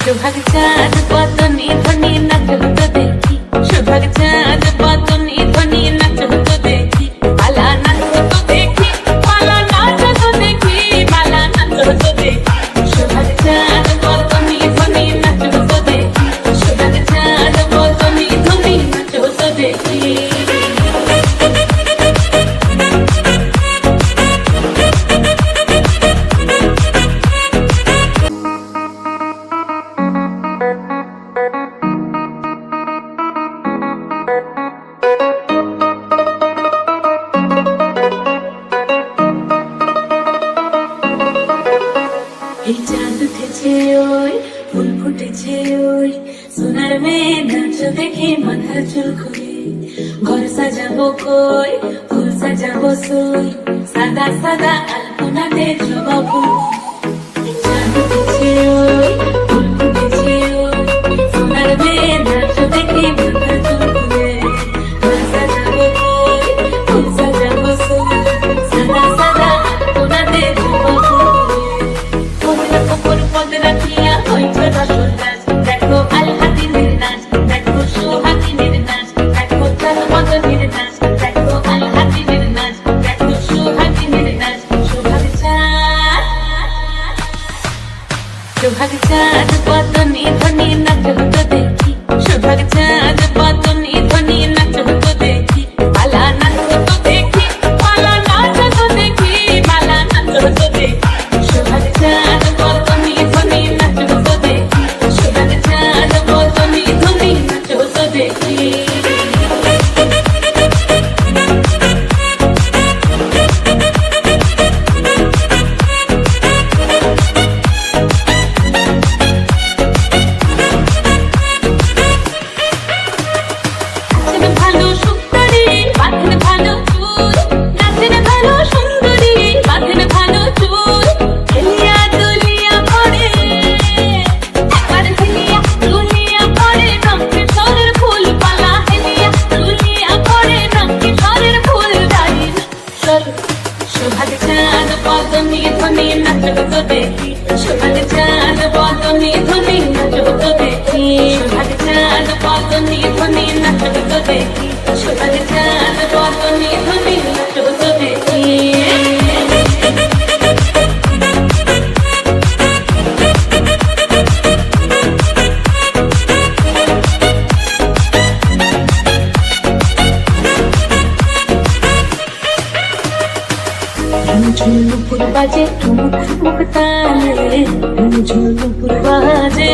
सुहाग चाँद बदनी ध्वनि नाच तो देखी सुहाग चाँद बदनी ध्वनि नाच तो देखी माला नाच तो देखी माला नाच तो देखी माला नाच तो देखी सुहाग चाँद बदनी ध्वनि नाच तो देखी सुहाग चाँद बदनी ध्वनि नाच तो देखी এই চাঁদ উঠেছে ওই ফুল ফুটেছে ওই সোনার মেয়ে নাচ দেখে মাথার চুল খুলে ঘর সাজাবো কই ফুল সাজাবো সই সাদা সাদা আলপনাতে জবা ফুল এই চাঁদ উঠেছে ওই ফুল ফুটেছে ওই সোনার মেয়ে নাচ দেখে মাথার চুল খুলে ঘর সাজাবো কই ফুল সাজাবো সই সাদা সাদা আলপনাতে জবা ফুল দেখো আল হাতিনের নাচ দেখো সোহাগিনীর নাচ দেখো চাঁদ বদনের নাচ দেখো আল হাতিনের নাচ দেখো সোহাগিনীর নাচ সোহাগ চাঁদ বদনী ধ্বনি নাচ তো দেখি সোহাগ চাঁদ বদনী ধ্বনি নাচ তো দেখি মালা নাচ তো দেখি মালা নাচ তো দেখি মালা নাচ তো দেখি সোহাগ চাঁদ বদনী ধ্বনি নাচ তো দেখি সোহাগ চাঁদ বদনী ধ্বনি নাচ তো দেখি ভালো সুন্দরী বাঁধেন ভালো চুল নাচেন ভালো সুন্দরী বাঁধেন ভালো চুল হেলিয়া দুলিয়া পড়ে একবার হেলিয়া দুলিয়া পড়ে রঙে সরের ফুল পালা হেলিয়া দুলিয়া পড়ে রঙে সরের ফুল দাঁড়িয়ে সোহাগ চাঁদ বদনী ধ্বনি নাচ তো দেখি সোহাগ চাঁদ বদনী ধ্বনি নাচ তো দেখি সোহাগ চাঁদ বদনী ধ্বনি নাচ তো দেখি সোহাগ চাঁদ বদনী ধ্বনি নাচ তো দেখি ঝুনুপুর বাজে ঠুমুক ঠুমুক তালে ঝুনুপুর বাজে